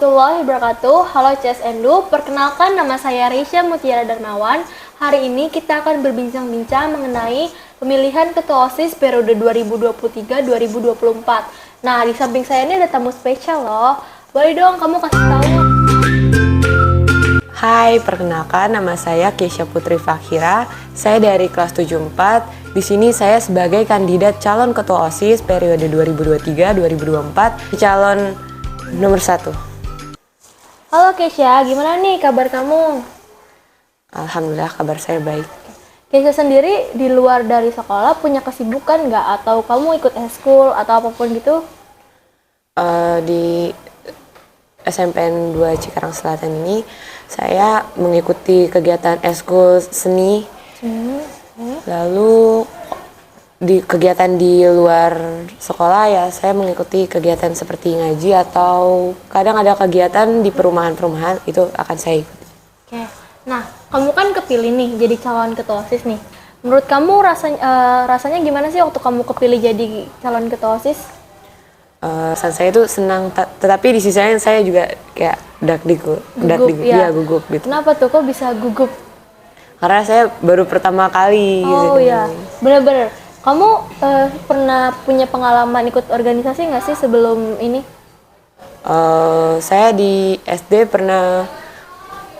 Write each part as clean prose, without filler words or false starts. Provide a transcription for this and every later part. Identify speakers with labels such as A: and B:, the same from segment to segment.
A: warahmatullahi wabarakatuh. Halo CSNDU, perkenalkan nama saya Reisha Mutiara Darmawan. Hari ini kita akan berbincang-bincang mengenai pemilihan ketua OSIS periode 2023-2024. Nah, di samping saya ini ada tamu spesial loh. Boleh dong kamu kasih tahu.
B: Hai, perkenalkan nama saya Keisha Putri Fakhira. Saya dari kelas 74. Di sini saya sebagai kandidat calon ketua OSIS periode 2023-2024, calon nomor 1.
A: Halo Keisha, gimana nih kabar kamu?
B: Alhamdulillah kabar saya baik.
A: Keisha sendiri di luar dari sekolah punya kesibukan nggak? Atau kamu ikut eskul atau apapun gitu?
B: Di SMPN 2 Cikarang Selatan ini saya mengikuti kegiatan eskul seni. Lalu di kegiatan di luar sekolah ya saya mengikuti kegiatan seperti ngaji atau kadang ada kegiatan di perumahan-perumahan, itu akan saya ikuti.
A: Oke. Nah, kamu kan kepilih nih jadi calon ketua OSIS nih. Menurut kamu rasanya gimana sih waktu kamu kepilih jadi calon ketua OSIS?
B: Saya itu senang, tetapi di sisi lain saya juga kayak gugup gitu.
A: Kenapa tuh kok bisa gugup?
B: Karena saya baru pertama kali.
A: Oh iya, bener-bener. Kamu pernah punya pengalaman ikut organisasi nggak sih sebelum ini?
B: Saya di SD pernah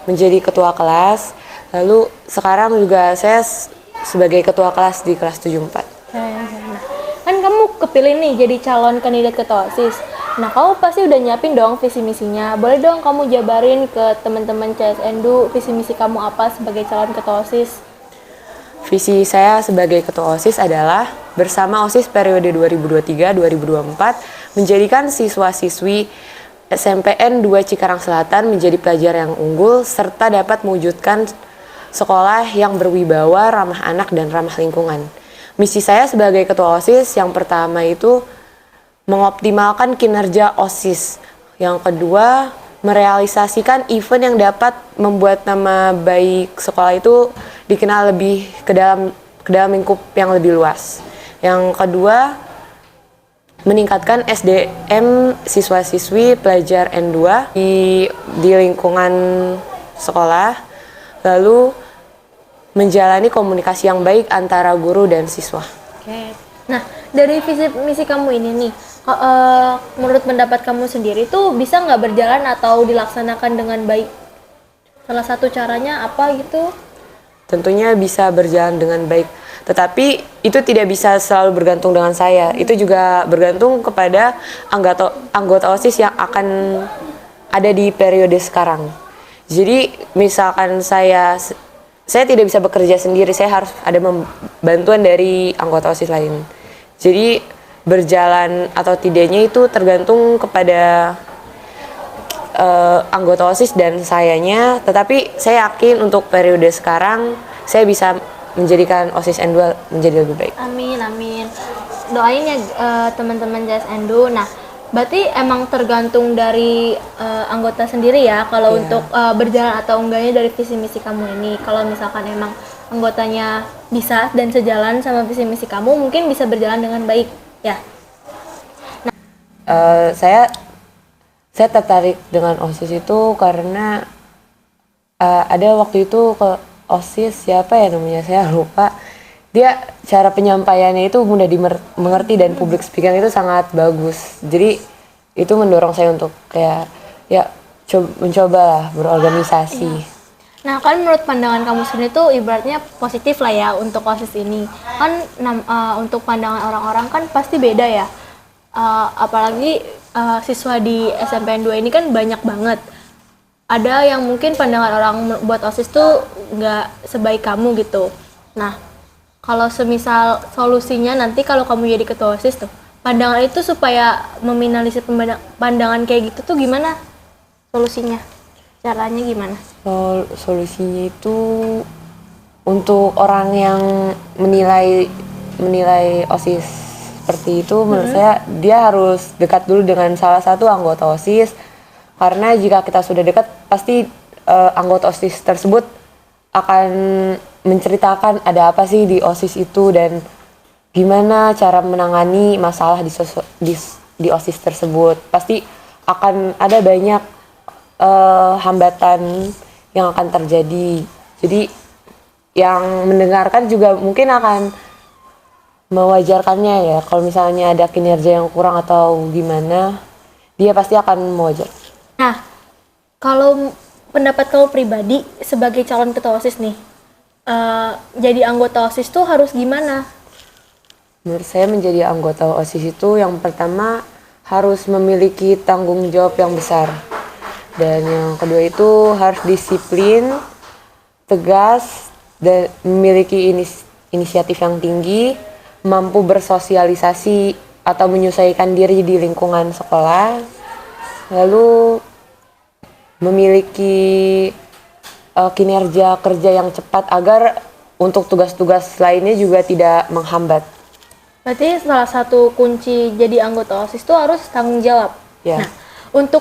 B: menjadi ketua kelas, lalu sekarang juga saya sebagai ketua kelas di kelas 74.
A: Kan kamu kepilih nih jadi calon kandidat ketua OSIS. Nah, kamu pasti udah nyiapin dong visi misinya. Boleh dong kamu jabarin ke teman-teman CSNDU visi misi kamu apa sebagai calon ketua OSIS?
B: Visi saya sebagai ketua OSIS adalah bersama OSIS periode 2023-2024 menjadikan siswa-siswi SMPN 2 Cikarang Selatan menjadi pelajar yang unggul serta dapat mewujudkan sekolah yang berwibawa, ramah anak dan ramah lingkungan. Misi saya sebagai ketua OSIS yang pertama itu mengoptimalkan kinerja OSIS. Yang kedua, merealisasikan event yang dapat membuat nama baik sekolah itu dikenal lebih ke dalam lingkup yang lebih luas. Yang kedua, meningkatkan SDM siswa-siswi pelajar N2 di lingkungan sekolah, lalu menjalani komunikasi yang baik antara guru dan siswa.
A: Oke. Nah, dari visi misi kamu ini nih, menurut pendapat kamu sendiri tuh bisa nggak berjalan atau dilaksanakan dengan baik? Salah satu caranya apa gitu?
B: Tentunya bisa berjalan dengan baik, tetapi itu tidak bisa selalu bergantung dengan saya. Itu juga bergantung kepada anggota OSIS yang akan ada di periode sekarang. Jadi misalkan saya tidak bisa bekerja sendiri, saya harus ada bantuan dari anggota OSIS lain. Jadi berjalan atau tidaknya itu tergantung kepada anggota OSIS dan sayanya, tetapi saya yakin untuk periode sekarang saya bisa menjadikan OSIS N2 menjadi lebih baik.
A: Amin, amin. Doain ya teman-teman JSNDU. Nah, berarti emang tergantung dari anggota sendiri ya kalau untuk berjalan atau enggaknya dari visi misi kamu ini. Kalau misalkan emang anggotanya bisa dan sejalan sama visi misi kamu, mungkin bisa berjalan dengan baik ya.
B: Saya tertarik dengan OSIS itu karena ada waktu itu ke OSIS siapa ya namanya, saya lupa. Dia cara penyampaiannya itu mudah dimengerti dan public speaking itu sangat bagus. Jadi itu mendorong saya untuk kayak ya mencoba berorganisasi.
A: Nah, kan menurut pandangan kamu sendiri tuh ibaratnya positif lah ya untuk OSIS ini. Kan untuk pandangan orang-orang kan pasti beda ya. Apalagi siswa di SMPN 2 ini kan banyak banget. Ada yang mungkin pandangan orang buat OSIS tuh nggak sebaik kamu gitu. Nah, kalau semisal solusinya nanti kalau kamu jadi ketua OSIS tuh, pandangan itu supaya meminimalisir pandangan kayak gitu tuh gimana solusinya? Caranya gimana?
B: Solusinya itu untuk orang yang menilai OSIS seperti itu, menurut saya dia harus dekat dulu dengan salah satu anggota OSIS, karena jika kita sudah dekat pasti anggota OSIS tersebut akan menceritakan ada apa sih di OSIS itu dan gimana cara menangani masalah di OSIS tersebut. Pasti akan ada banyak hambatan yang akan terjadi. Jadi yang mendengarkan juga mungkin akan mewajarkannya ya. Kalau misalnya ada kinerja yang kurang atau gimana, dia pasti akan mewajar.
A: Nah, kalau pendapat kamu pribadi sebagai calon ketua OSIS nih, jadi anggota OSIS tuh harus gimana?
B: Menurut saya menjadi anggota OSIS itu yang pertama harus memiliki tanggung jawab yang besar. Dan yang kedua itu harus disiplin, tegas, dan memiliki inisiatif yang tinggi, mampu bersosialisasi atau menyesuaikan diri di lingkungan sekolah, lalu memiliki kinerja kerja yang cepat agar untuk tugas-tugas lainnya juga tidak menghambat.
A: Berarti salah satu kunci jadi anggota OSIS itu harus tanggung jawab.
B: Ya.
A: Nah, untuk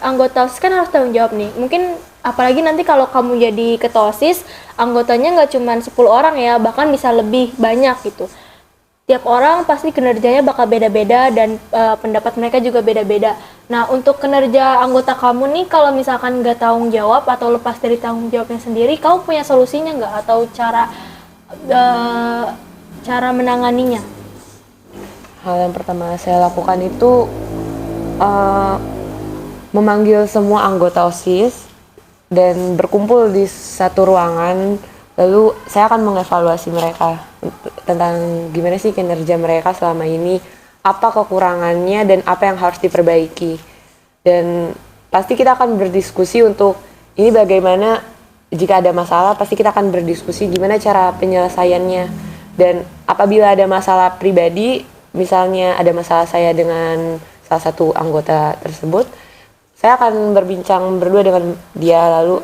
A: anggota OSIS kan harus tanggung jawab nih. Mungkin apalagi nanti kalau kamu jadi ketua OSIS, anggotanya nggak cuma 10 orang ya, bahkan bisa lebih banyak gitu. Tiap orang pasti kinerjanya bakal beda-beda dan pendapat mereka juga beda-beda. Nah, untuk kinerja anggota kamu nih, kalau misalkan nggak tanggung jawab atau lepas dari tanggung jawabnya sendiri, kamu punya solusinya nggak? Atau cara menanganinya?
B: Hal yang pertama saya lakukan itu memanggil semua anggota OSIS dan berkumpul di satu ruangan, lalu saya akan mengevaluasi mereka tentang gimana sih kinerja mereka selama ini, apa kekurangannya dan apa yang harus diperbaiki. Dan pasti kita akan berdiskusi untuk ini bagaimana jika ada masalah, pasti kita akan berdiskusi gimana cara penyelesaiannya. Dan apabila ada masalah pribadi, misalnya ada masalah saya dengan salah satu anggota tersebut, saya akan berbincang berdua dengan dia, lalu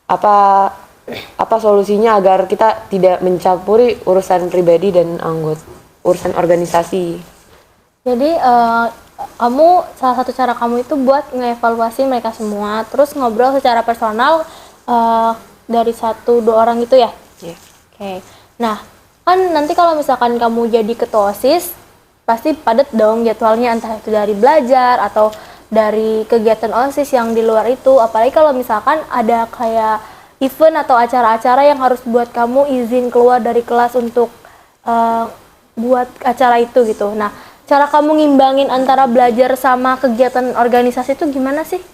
B: apa solusinya agar kita tidak mencampuri urusan pribadi dan urusan organisasi.
A: Jadi kamu salah satu cara kamu itu buat ngevaluasi mereka semua, terus ngobrol secara personal dari 1-2 orang gitu ya?
B: Yeah.
A: Oke. Nah, kan nanti kalau misalkan kamu jadi ketua OSIS, pasti padat dong jadwalnya, entah itu dari belajar atau dari kegiatan OSIS yang di luar itu. Apalagi kalau misalkan ada kayak event atau acara-acara yang harus buat kamu izin keluar dari kelas untuk buat acara itu gitu. Nah, cara kamu ngimbangin antara belajar sama kegiatan organisasi itu gimana sih?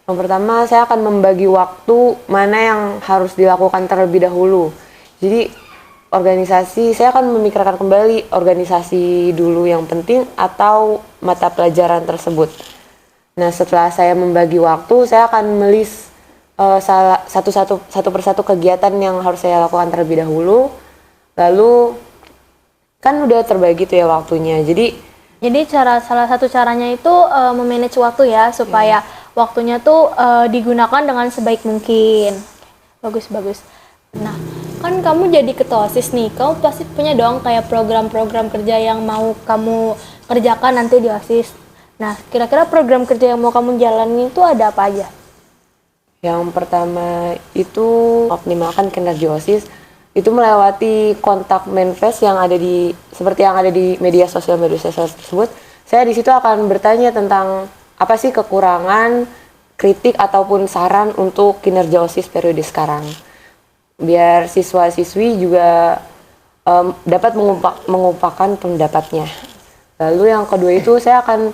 B: Yang pertama, saya akan membagi waktu mana yang harus dilakukan terlebih dahulu. Jadi organisasi, saya akan memikirkan kembali organisasi dulu yang penting atau mata pelajaran tersebut. Nah, setelah saya membagi waktu, saya akan melis satu persatu kegiatan yang harus saya lakukan terlebih dahulu. Lalu kan udah terbagi tuh ya waktunya. Jadi
A: salah satu caranya itu memanage waktu ya, supaya waktunya tuh digunakan dengan sebaik mungkin. Bagus. Nah, kan kamu jadi ketua OSIS nih, kamu pasti punya dong kayak program-program kerja yang mau kamu kerjakan nanti di OSIS. Nah, kira-kira program kerja yang mau kamu jalani itu ada apa aja?
B: yang pertama itu optimalkan kinerja OSIS, itu melewati kontak manifest yang ada seperti yang ada di media sosial tersebut. Saya di situ akan bertanya tentang apa sih kekurangan, kritik ataupun saran untuk kinerja OSIS periode sekarang. Biar siswa-siswi juga dapat mengumpulkan pendapatnya. Lalu yang kedua itu saya akan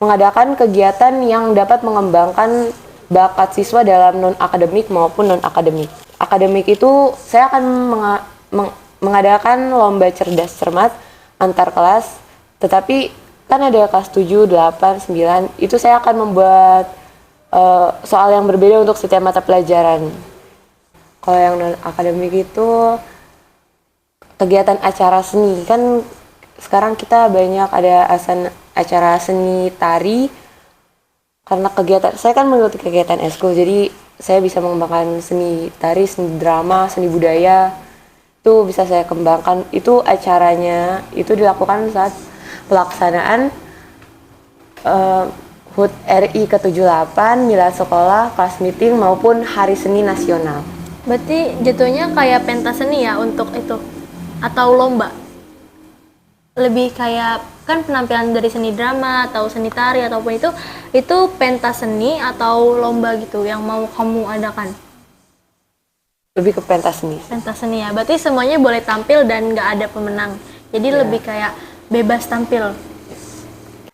B: mengadakan kegiatan yang dapat mengembangkan bakat siswa dalam non-akademik maupun non-akademik. Akademik itu saya akan mengadakan lomba cerdas cermat antar kelas, tetapi kan ada kelas 7, 8, 9, itu saya akan membuat soal yang berbeda untuk setiap mata pelajaran. Kalau yang non-akademik itu kegiatan acara seni, kan sekarang kita banyak ada acara seni tari, karena saya kan mengikuti kegiatan eskul, jadi saya bisa mengembangkan seni tari, seni drama, seni budaya, itu bisa saya kembangkan. Itu acaranya itu dilakukan saat pelaksanaan HUT RI ke-78, milad sekolah, kelas meeting maupun hari seni nasional.
A: Berarti jatuhnya kayak pentas seni ya untuk itu? Atau lomba? lebih kayak kan penampilan dari seni drama atau seni tari ataupun itu pentas seni atau lomba gitu yang mau kamu adakan?
B: Lebih ke pentas nih.
A: Pentas seni ya, berarti semuanya boleh tampil dan nggak ada pemenang. Jadi lebih kayak bebas tampil.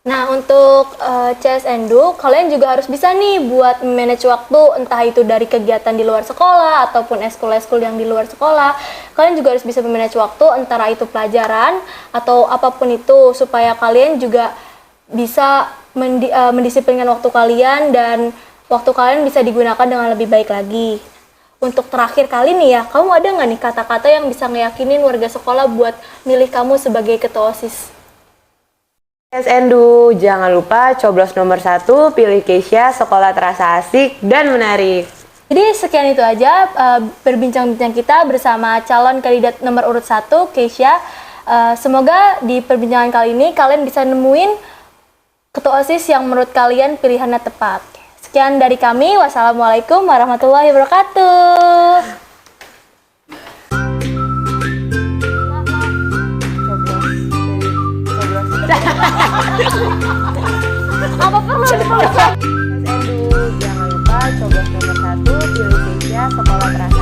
A: Nah, untuk CSNDU, kalian juga harus bisa nih buat manage waktu, entah itu dari kegiatan di luar sekolah ataupun eskul-eskul yang di luar sekolah. Kalian juga harus bisa manage waktu, antara itu pelajaran atau apapun itu, supaya kalian juga bisa mendisiplinkan waktu kalian dan waktu kalian bisa digunakan dengan lebih baik lagi. Untuk terakhir kali nih ya, kamu ada nggak nih kata-kata yang bisa ngeyakinin warga sekolah buat milih kamu sebagai ketua OSIS?
B: CSNDU, jangan lupa coblos nomor 1, pilih Keisha, sekolah terasa asik dan menarik.
A: Jadi sekian itu aja berbincang-bincang kita bersama calon kandidat nomor urut 1, Keisha. Semoga di perbincangan kali ini kalian bisa nemuin ketua OSIS yang menurut kalian pilihannya tepat. Sekian dari kami, wassalamualaikum warahmatullahi wabarakatuh. Apa perlu
B: CSNDU, jangan lupa coblos nomor 1, pilih Keisha, sekolah terasa